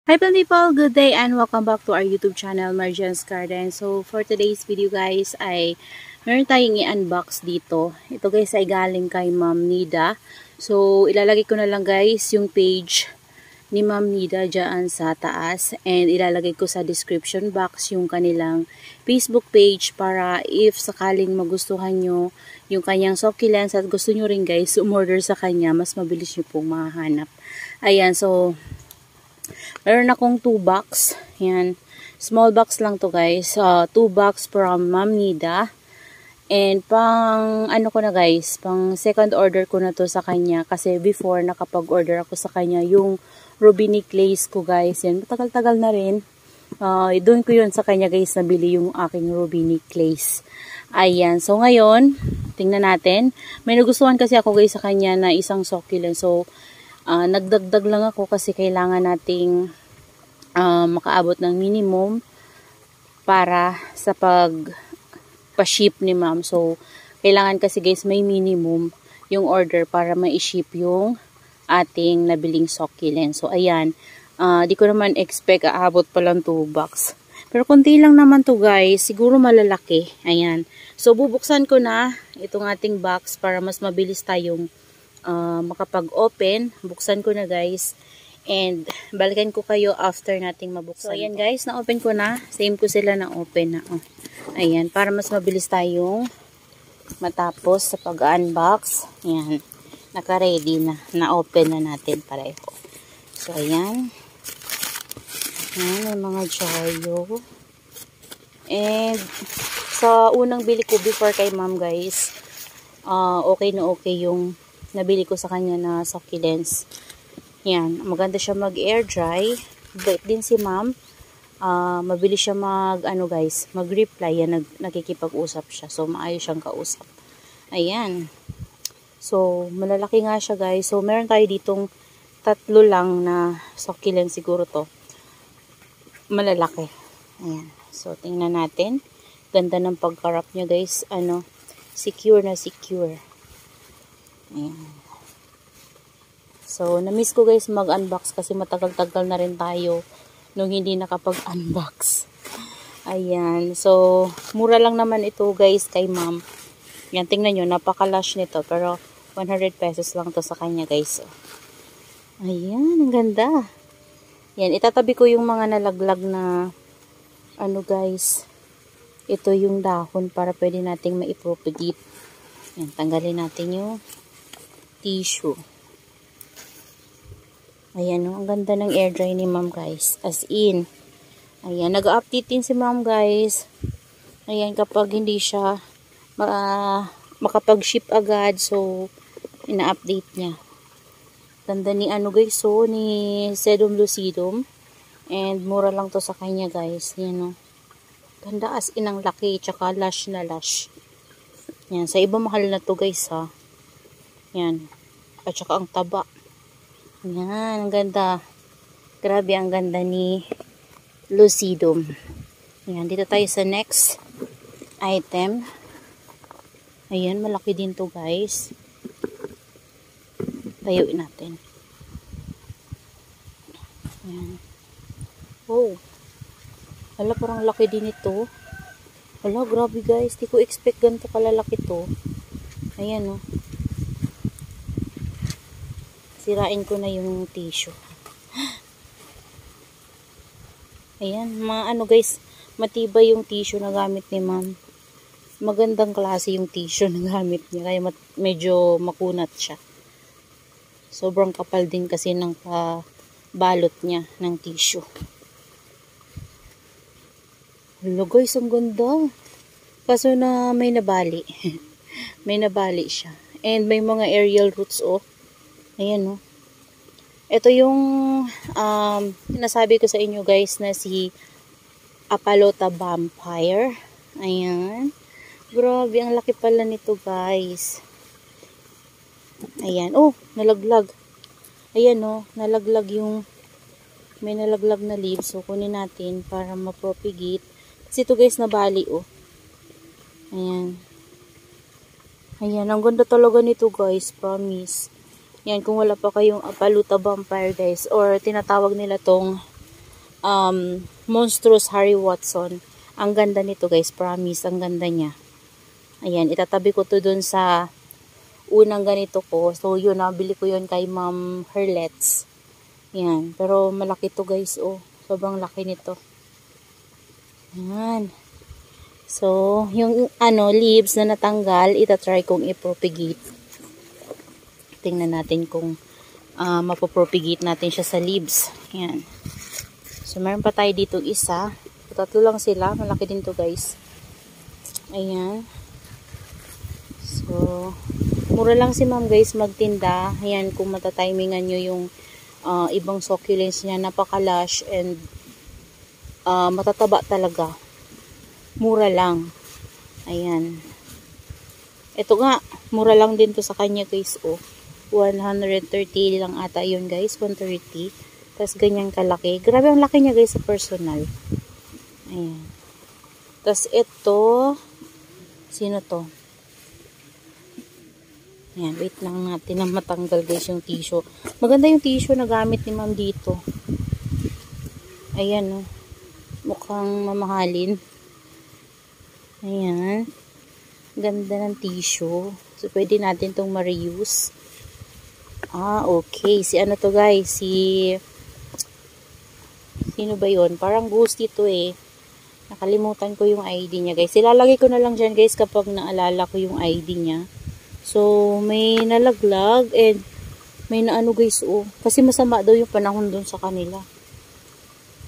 Hi people, good day and welcome back to our YouTube channel, Marjan's Garden. So for today's video guys ay meron tayong i-unbox dito. Ito guys ay galing kay Ma'am Nida. So ilalagay ko na lang guys yung page ni Ma'am Nida dyan sa taas and ilalagay ko sa description box yung kanilang Facebook page para if sakaling magustuhan nyo yung kanyang succulents at gusto nyo rin guys umorder sa kanya, mas mabilis nyo pong mahanap. Ayan, so meron akong 2 box. Yan. Small box lang to guys. 2 box from Ma'am Nida. And pang ano ko na guys, pang second order ko na to sa kanya. Kasi before nakapag-order ako sa kanya yung ruby necklace ko guys. Yan. Matagal-tagal na rin. Doon ko yun sa kanya guys nabili yung aking ruby necklace. Ayan. So ngayon, tingnan natin. May nagustuhan kasi ako guys sa kanya na isang succulent. So, nagdagdag lang ako kasi kailangan nating makaabot ng minimum para sa pa-ship ni ma'am. So, kailangan kasi guys may minimum yung order para ma-ship yung ating nabiling succulent. So, ayan. Di ko naman expect aabot pa lang 2 box. Pero konti lang naman to guys. Siguro malalaki. Ayan. So, bubuksan ko na itong ating box para mas mabilis tayong makapag-open. Buksan ko na guys. And balikan ko kayo after nating mabuksan. So ayan guys, na-open ko na. Same ko sila na-open na. Oh. Ayan, para mas mabilis tayong matapos sa pag-unbox. Ayan, naka-ready na. Na-open na natin pareho. So ayan. Ayan, may mga joyo. And sa unang bili ko before kay ma'am guys, okay na okay yung nabili ko sa kanya na succulents. Yan, maganda siya mag-air dry. Bait din si ma'am. Mabilis siya mag-reply. Yan, nakikipag-usap siya. So, maayos siyang kausap. Ayan. So, malalaki nga siya guys. So, meron tayo ditong 3 lang na succulent siguro to. Malalaki. Ayan. So, tingnan natin. Ganda ng pagkarap niya guys. Secure na secure. Ayan. So, na-miss ko guys mag-unbox kasi matagal-tagal na rin tayo nung hindi nakapag-unbox. Ayan. So, mura lang naman ito guys kay ma'am. Yan, tingnan nyo. Napaka-lush nito. Pero, 100 pesos lang to sa kanya guys. Ayan, ang ganda. Yan, itatabi ko yung mga nalaglag na guys. Ito yung dahon para pwede nating maipropagate. Yan, tanggalin natin yung tissue. Ayan, ang ganda ng air dry ni ma'am guys. As in. Ayan, nag-update din si ma'am guys. Ayan, kapag hindi siya makapag-ship agad. So, ina-update niya. Ganda ni guys. So, ni Sedum Lucidum. And mura lang to sa kanya guys. Yan Ganda as in ang laki. Tsaka lush na lush. Yan, sa iba mahal na to guys ha. Yan. At saka ang taba. Yan, ang ganda. Grabe, ang ganda ni Lucidum. Yan, dito tayo sa next item. Ayan, malaki din to guys. Tayuin natin. Ayan. Oh. Hala, parang laki din ito. Hala, grabe guys. Di ko expect ganito kalalaki to. Ayan Sirain ko na yung tissue. Ayan, mga guys, matibay yung tissue na gamit ni ma'am. Magandang klase yung tissue na gamit niya, kaya medyo makunat siya. Sobrang kapal din kasi ng balot niya ng tissue. Hello guys, ang ganda. Kaso na may nabali. May nabali siya. And may mga aerial roots Ayan Ito yung sinasabi ko sa inyo guys na si Apalota Vampire. Ayan. Grabe, ang laki pala nito guys. Ayan. Oh, nalaglag. Ayan nalaglag yung may nalaglag na leaves. So, kunin natin para ma-propagate. Kasi ito guys, nabali Ayan. Ayan, ang ganda talaga nito guys. Promise. Yan, kung wala pa kayong Apalota Vampire guys, or tinatawag nila tong Monstrous Harry Watson. Ang ganda nito guys, promise, ang ganda niya. Ayan, itatabi ko to dun sa unang ganito ko. So, yun, nabili ko yun kay Ma'am Herlets. Ayan, pero malaki to guys, oh. Sobrang laki nito. Ayan. So, yung leaves na natanggal, itatry kong i-propagate. Tingnan natin kung mapopropagate natin siya sa leaves. Ayan. So, meron pa tayo dito isa. Tatlo lang sila. Malaki din to guys. Ayan. So, mura lang si ma'am guys magtinda. Ayan, kung matatimingan nyo yung ibang succulents niya. Napaka-lush and matataba talaga. Mura lang. Ayan. Ito nga, mura lang din to sa kanya guys. Oh, 130 lang ata yun guys. 130. Tapos ganyan kalaki. Grabe ang laki niya guys sa personal. Ayan. Tapos ito, sino to? Ayan, wait lang natin na matanggal guys yung tissue. Maganda yung tissue na gamit ni ma'am dito. Ayan, oh. Mukhang mamahalin. Ayan. Ganda ng tissue. So, pwede natin itong ma-reuse. Okay. Si ano to guys? Sino ba yun? Parang ghost ito eh. Nakalimutan ko yung ID niya guys. Ilalagay ko na lang dyan guys kapag naalala ko yung ID niya. So, may nalaglag and may naano guys oh. Kasi masama daw yung panahon dun sa kanila.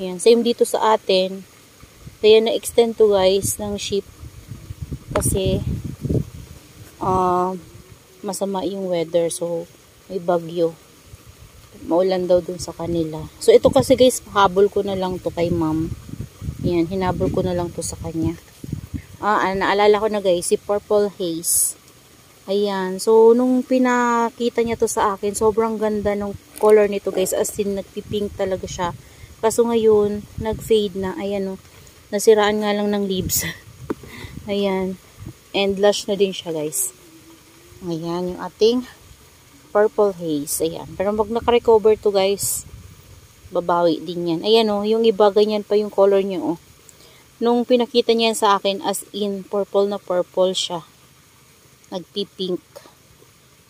Ayan. Same dito sa atin. Kaya na-extend to guys ng ship. Kasi masama yung weather. So, may bagyo. Maulan daw dun sa kanila. So, ito kasi guys, habol ko na lang to kay ma'am. Ayan, hinabol ko na lang to sa kanya. Naalala ko na guys, si Purple Haze. Ayan, so, nung pinakita niya to sa akin, sobrang ganda ng color nito guys. As in, nagpipink talaga siya. Kaso ngayon, nag-fade na. Ayan, oh, nasiraan nga lang ng leaves. Ayan, and lush na din siya guys. Ayan, yung ating Purple Haze. Ayan. Pero pag naka-recover to guys, babawi din yan. Ayan oh, yung iba ganyan pa yung color niya oh. Nung pinakita niya sa akin as in purple na purple siya. Nagpi-pink.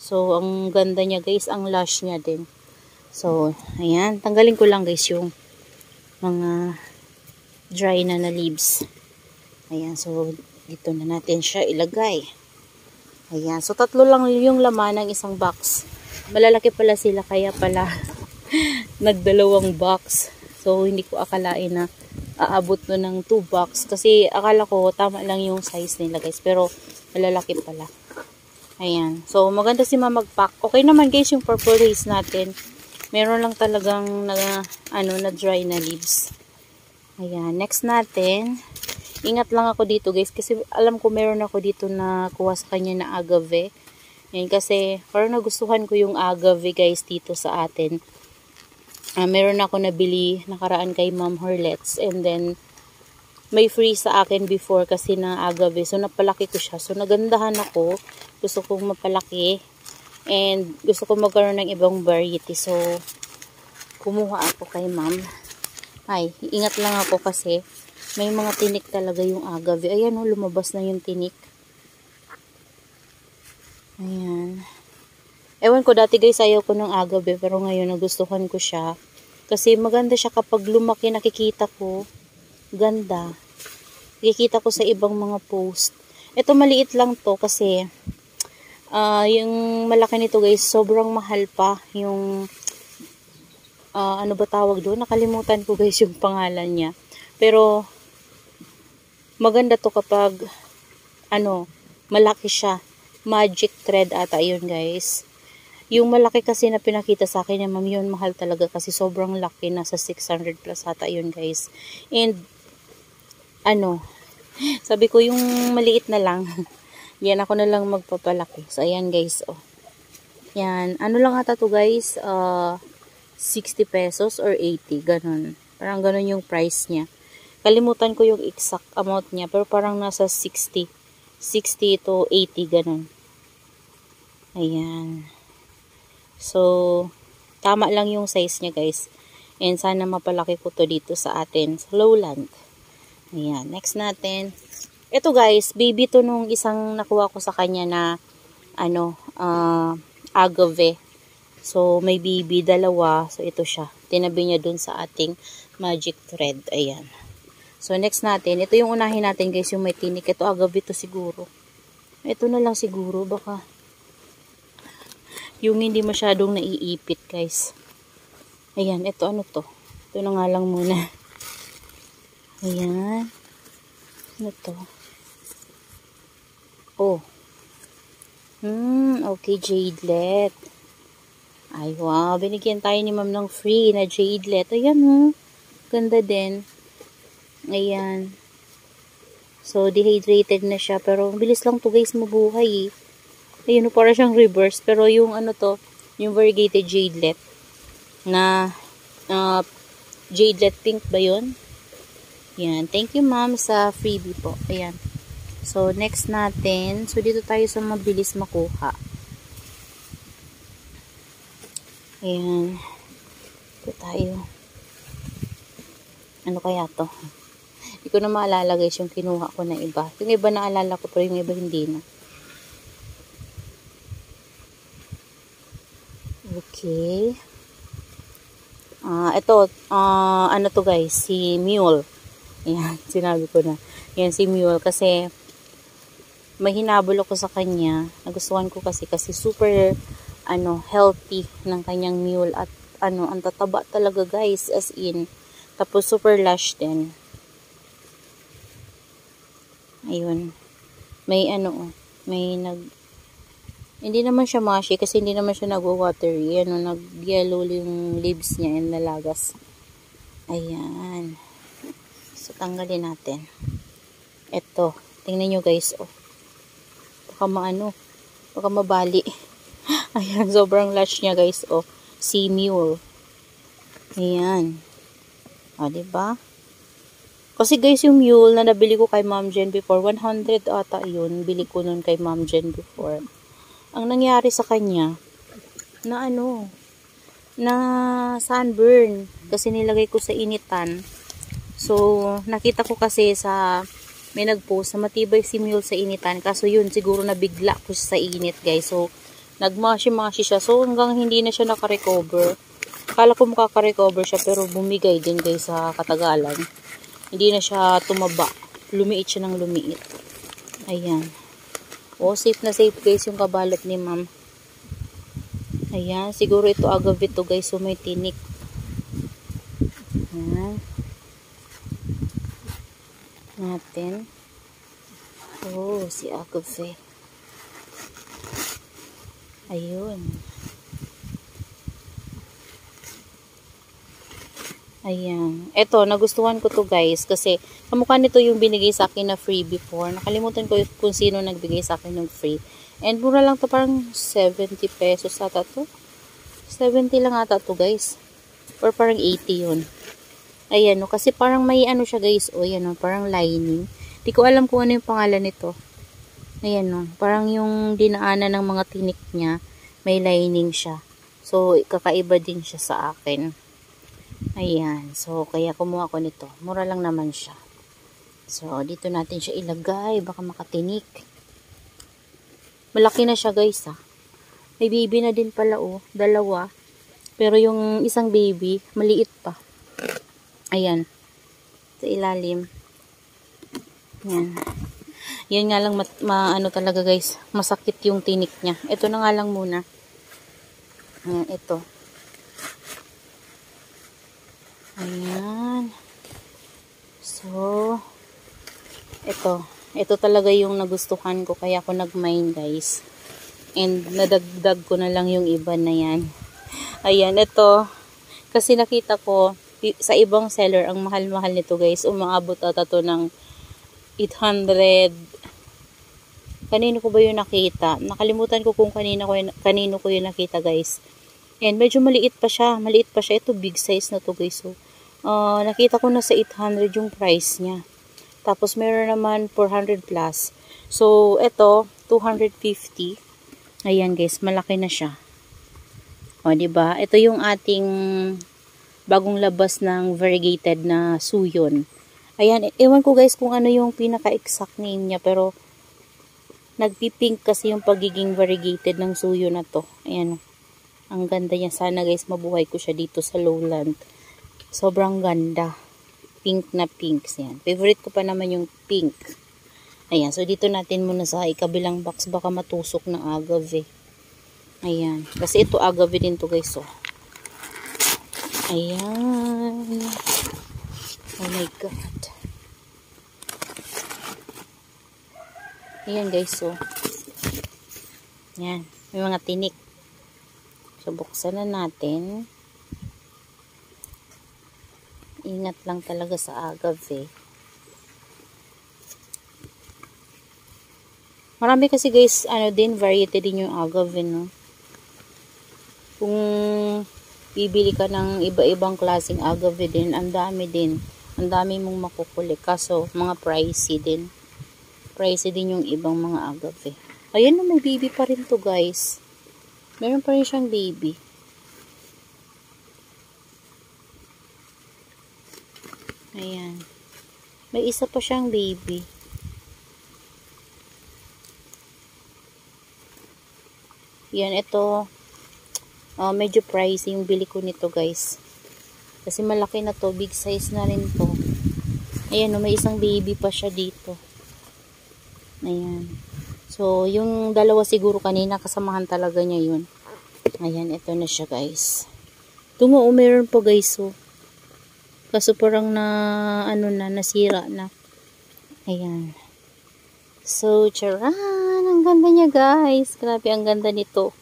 So, ang ganda niya guys, ang lush niya din. So, ayan. Tanggalin ko lang guys yung mga dry na leaves. Ayan. So, dito na natin siya ilagay. Ayan. So, tatlo lang yung laman ng isang box. Malalaki pala sila, kaya pala nagdalawang box. So, hindi ko akalain na aabot no ng 2 box. Kasi, akala ko, tama lang yung size nila, guys. Pero, malalaki pala. Ayan. So, maganda si ma'am mag-pack. Okay naman, guys, yung purple haze natin. Meron lang talagang na dry na leaves. Ayan. Next natin, ingat lang ako dito guys kasi alam ko meron ako dito na kuha sa kanya na agave. Yan kasi parang nagustuhan ko yung agave guys dito sa atin. Meron ako nabili nakaraan kay Ma'am Herlets and then may free sa akin before kasi na agave. So napalaki ko siya. So nagandahan ako. Gusto kong mapalaki and gusto ko magkaroon ng ibang variety. So kumuha ako kay Ma'am. Ay, ingat lang ako kasi may mga tinik talaga yung agave. Ayan o, lumabas na yung tinik. Ayan. Ewan ko, dati guys, ayaw ko ng agave. Pero ngayon, nagustuhan ko siya. Kasi maganda siya kapag lumaki, nakikita ko. Ganda. Nakikita ko sa ibang mga post. Ito, maliit lang to kasi yung malaki nito guys, sobrang mahal pa. Yung, ano ba tawag doon? Nakalimutan ko guys yung pangalan niya. Pero, maganda to kapag malaki siya. Magic thread ata yun guys. Yung malaki kasi na pinakita sa akin ma'am, yun mahal talaga kasi sobrang laki. Nasa 600 plus ata yun guys. And sabi ko yung maliit na lang. Yan ako na lang magpapalaki. So ayan guys oh. Yan. Lang ata to guys. 60 pesos or 80. Ganon. Parang ganon yung price niya. Kalimutan ko yung exact amount niya. Pero parang nasa 60 to 80 ganun. Ayan. So, tama lang yung size niya guys. And sana mapalaki ko to dito sa atin, sa lowland. Ayan, next natin. Ito guys, baby to nung isang nakuha ko sa kanya na, agave. So, may baby, dalawa. So, ito siya. Tinabi niya dun sa ating magic thread. Ayan. So, next natin. Ito yung unahin natin guys, yung may tinik. Ito, agave to siguro. Ito na lang siguro. Baka yung hindi masyadong naiipit guys. Ayan, ito ano to? Ito na nga lang muna. Ayan. Ano to? Oh. Okay, jadelet. Ay, wow. Binigyan tayo ni ma'am ng free na jadelet. Ayan, ganda din. Ayan. So, dehydrated na siya. Pero, bilis lang to guys mabuhay eh. Ayun, para siyang reverse. Pero, yung ano to, yung variegated jadelet na jadelet pink ba yun? Ayan. Thank you ma'am sa freebie po. Ayan. So, next natin. So, dito tayo sa mabilis makuha. Ayan. Ito tayo. Ano kaya to? Hindi ko na maalala guys yung kinuha ko na iba. Yung iba naalala ko pero yung iba hindi na. Okay. Ito. Ano to guys? Si Mule. Ayan. Sinabi ko na. Ayan si Mule. Kasi may hinabol ako sa kanya. Nagustuhan ko kasi super healthy ng kanyang mule at ang tataba talaga guys, as in. Tapos super lush din. Ayun. May hindi naman siya mushy kasi hindi naman siya nag-watery. Nag-yellow yung leaves niya and nalagas. Ayan. So tanggalin natin. Ito. Tingnan nyo guys, baka mabali. Ayan, sobrang lush niya guys, si Mule. Ayan. Diba? Kasi guys, yung Mule na nabili ko kay Ma'am Jen before, 100 ata yun, bili ko nun kay Ma'am Jen before. Ang nangyari sa kanya, na sunburn. Kasi nilagay ko sa initan. So, nakita ko kasi may nag-post na matibay si Mule sa initan. Kaso yun, siguro nabigla ko sa init guys. So, nagmashi-mashi siya. So, hanggang hindi na siya nakarecover. Akala ko makaka-recover siya, pero bumigay din guys sa katagalan. Hindi na siya tumaba. Lumiit siya ng lumiit. Ayan. Safe na safe guys yung kabalot ni ma'am. Ayan. Siguro ito agave to guys. So, may tinik. Ayan. Natin. Si agave. Ayun. Ayan. Ito, nagustuhan ko to guys. Kasi, kamukha nito yung binigay sa akin na free before. Nakalimutan ko kung sino nagbigay sa akin ng free. And mura lang to, parang 70 pesos ata to. 70 lang ata to guys. Or parang 80 yun. Ayan, kasi parang may siya guys. Ayan, parang lining. Di ko alam kung ano yung pangalan nito. Ayan, parang yung dinaanan ng mga tinik niya, may lining siya. So, kakaiba din siya sa akin. Ayan. So, kaya kumuha ko nito. Mura lang naman siya. So, dito natin siya ilagay. Baka makatinik. Malaki na siya guys, May baby na din pala, dalawa. Pero yung isang baby, maliit pa. Ayan. Sa ilalim. Ayan. Yan nga lang talaga guys, masakit yung tinik niya. Ito na nga lang muna. Ayan, ito. Ayan. So, ito talaga yung nagustuhan ko, kaya ako nag-mine guys. And nadagdag ko na lang yung iba na yan. Ayan, ito. Kasi nakita ko, sa ibang seller, ang mahal-mahal nito guys. Umaabot ata to ng 800. Kanino ko ba yung nakita? Nakalimutan ko kung kanino ko yung nakita guys. And medyo maliit pa siya. Ito big size na to guys. So, nakita ko na sa 800 yung price niya. Tapos meron naman 400 plus. So, ito 250. Ayan guys, malaki na siya. Diba? Ito yung ating bagong labas ng variegated na suyon. Ayan, ewan ko guys kung ano yung pinaka-exact name niya, pero nagpipink kasi yung pagiging variegated ng suyo na to. Ayan, ang ganda niya. Sana guys mabuhay ko siya dito sa lowland. Sobrang ganda. Pink na pinks yan. Favorite ko pa naman yung pink. Ayan, so dito natin muna sa ikabilang box, baka matusok ng agave. Ayan, kasi ito agave din to guys, oh. Ayan. Oh my god. Ayan guys, so. Ayan, may mga tinik. So, buksan na natin. Ingat lang talaga sa agave. Marami kasi guys, ano din, variety din yung agave, no? Kung bibili ka ng iba-ibang klaseng agave din, ang dami din. Ang dami mong makukuli. Kaso, mga pricey din. Pricey din yung ibang mga agave. Ayan na, may baby pa rin to guys. Meron pa rin siyang baby. Ayan. May isa pa siyang baby. Yan, ito. Medyo pricey yung bili ko nito guys. Kasi malaki na to. Big size na rin to. Ayan, may isang baby pa siya dito. Ayan. So, yung dalawa siguro kanina, kasamahan talaga niya yun. Ayan, ito na siya guys. Tungo, meron po guys, so. Kaso parang nasira na. Ayan. So, charan! Ang ganda niya guys. Grabe, ang ganda nito.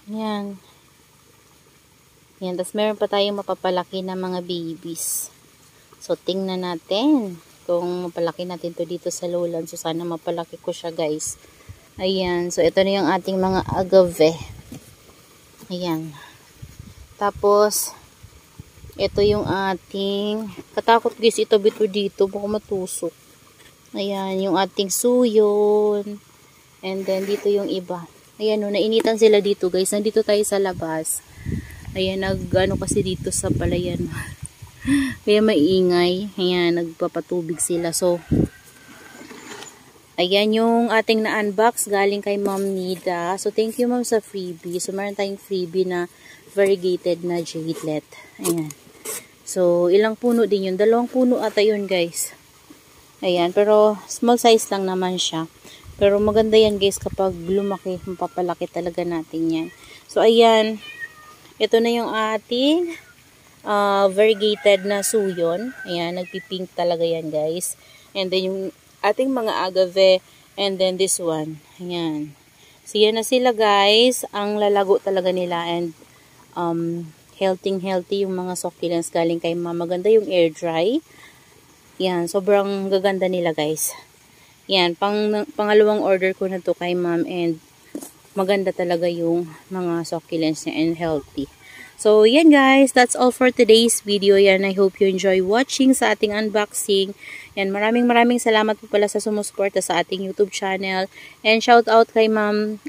Ayan. Ayan, tapos meron pa tayong mapapalaki na mga babies. So, tingnan natin kung mapalaki natin to dito sa lowland. So, sana mapalaki ko siya guys. Ayan. So, ito na yung ating mga agave. Ayan. Tapos, ito yung ating, katakot guys, itabi to dito. Baka matusok. Ayan, yung ating suyon. And then, dito yung iba. Ayan, nainitan sila dito guys. Nandito tayo sa labas. Ayan, kasi dito sa palayan. Kaya maingay. Ayan, nagpapatubig sila. So, ayan yung ating na-unbox galing kay Ma'am Nida. So, thank you ma'am sa freebie. So, meron tayong freebie na variegated na jadelet. Ayan. So, ilang puno din yun? 2 puno ata yun guys. Ayan, pero small size lang naman siya. Pero maganda yan guys kapag lumaki, mapapalaki talaga natin yan. So, ayan. Ito na yung ating variegated na suyon. Ayan, nagpipink talaga yan guys. And then yung ating mga agave. And then this one. Ayan. So, yan na sila guys. Ang lalago talaga nila. And healthy yung mga succulents galing kay ma'am. Maganda yung air dry. Yan, sobrang gaganda nila guys. Yan, pangalawang order ko na to kay ma'am. And maganda talaga yung mga succulents niya and healthy. So, yan guys, that's all for today's video. Yan, I hope you enjoy watching sa ating unboxing. Yan, maraming salamat po pala sa sumusuporta sa ating YouTube channel. And shout out kay Ma'am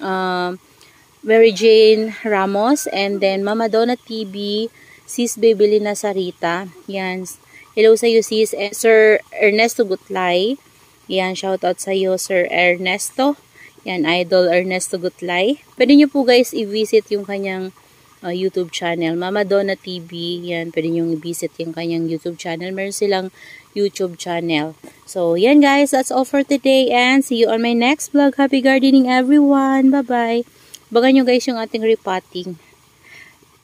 Mary Jane Ramos. And then, Mama Donna TV, Sis Bebelina Sarita. Yan, hello sa iyo sis. And Sir Ernesto Gutlay. Yan, shout out sa iyo Sir Ernesto. Yan, Idol Ernesto Gutlay. Pwede nyo po guys i-visit yung kanyang YouTube channel, Mama Donna TV. Yan, pwede nyo i-visit yung kanyang YouTube channel. Meron silang YouTube channel. So, yan guys, that's all for today and see you on my next vlog. Happy gardening everyone. Bye-bye. Bagan nyo guys yung ating repotting.